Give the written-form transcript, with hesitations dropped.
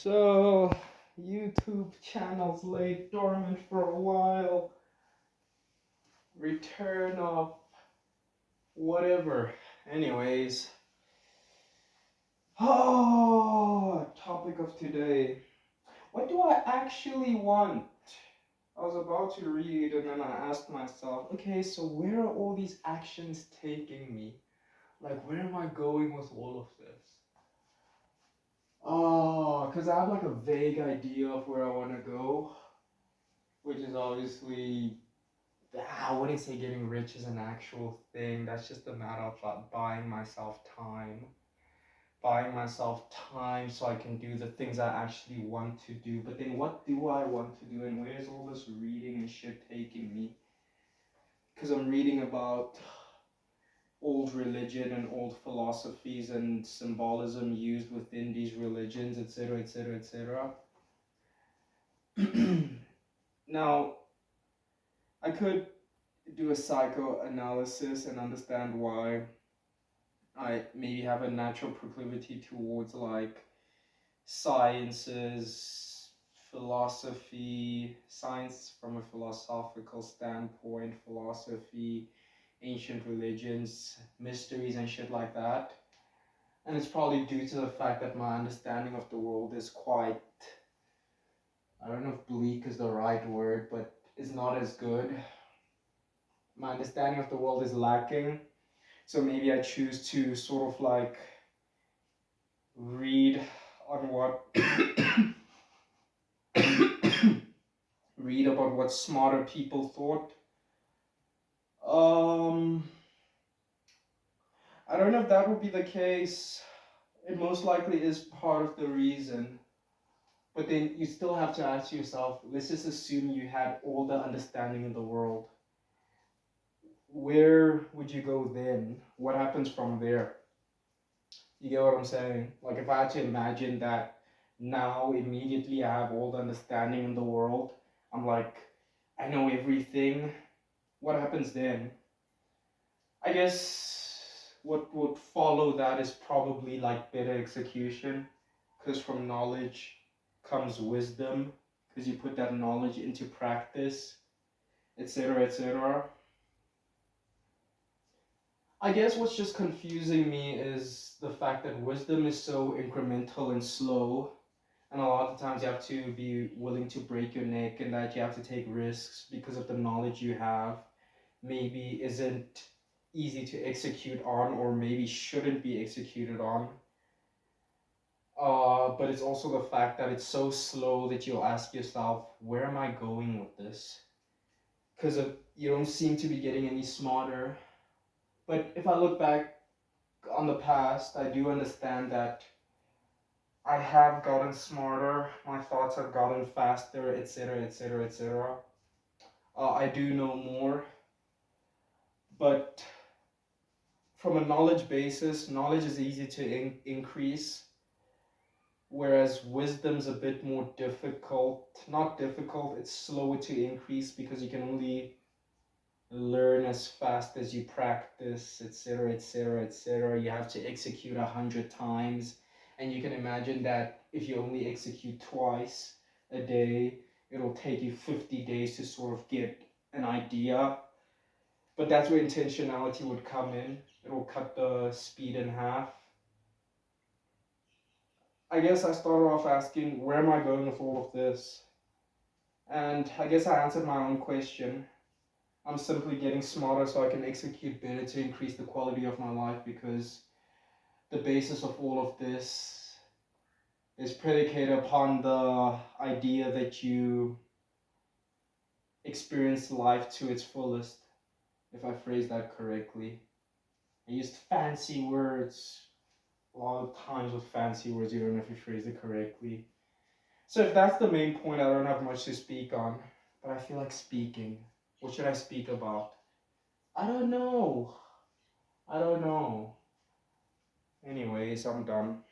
So, YouTube channels lay dormant for a while. Return of whatever. Anyways. Topic of today. What do I actually want? I was about to read and then I asked myself, okay, so where are all these actions taking me? Like, where am I going with all of this? Because I have like a vague idea of where I want to go, which is obviously, I wouldn't say getting rich is an actual thing. That's just a matter of like buying myself time. Buying myself time so I can do the things I actually want to do. But then what do I want to do and where's all this reading and shit taking me? Because I'm reading about old religion and old philosophies and symbolism used within these religions, etc., etc., etc. Now, I could do a psychoanalysis and understand why I maybe have a natural proclivity towards like sciences, philosophy, science from a philosophical standpoint, philosophy, ancient religions, mysteries, and shit like that. And it's probably due to the fact that my understanding of the world is quite, I don't know if bleak is the right word, but is not as good. My understanding of the world is lacking. So maybe I choose to sort of like read on what read about what smarter people thought. I don't know if that would be the case. It most likely is part of the reason. But then you still have to ask yourself, let's just assume you had all the understanding in the world. Where would you go then? What happens from there? You get what I'm saying? Like if I had to imagine that now immediately I have all the understanding in the world, I'm like, I know everything. What happens then? I guess what would follow that is probably like better execution, because from knowledge comes wisdom, because you put that knowledge into practice, etc., etc. I guess what's just confusing me is the fact that wisdom is so incremental and slow, and a lot of times you have to be willing to break your neck and that you have to take risks because of the knowledge you have maybe isn't easy to execute on or maybe shouldn't be executed on. But it's also the fact that it's so slow that you'll ask yourself, where am I going with this? Because you don't seem to be getting any smarter. But if I look back on the past, I do understand that I have gotten smarter, my thoughts have gotten faster, etc., etc., etc. I do know more, but from a knowledge basis, knowledge is easy to increase, whereas wisdom's a bit more difficult. Not difficult, it's slower to increase because you can only learn as fast as you practice, etc., etc., etc. You have to execute 100 times, and you can imagine that if you only execute twice a day, it'll take you 50 days to sort of get an idea. But that's where intentionality would come in. It'll cut the speed in half. I guess I started off asking, where am I going with all of this? And I guess I answered my own question. I'm simply getting smarter so I can execute better to increase the quality of my life, because the basis of all of this is predicated upon the idea that you experience life to its fullest, if I phrase that correctly. I used fancy words. A lot of times with fancy words, you don't know if you phrase it correctly. So if that's the main point, I don't have much to speak on, but I feel like speaking. What should I speak about? I don't know. I don't know. Anyways, I'm done.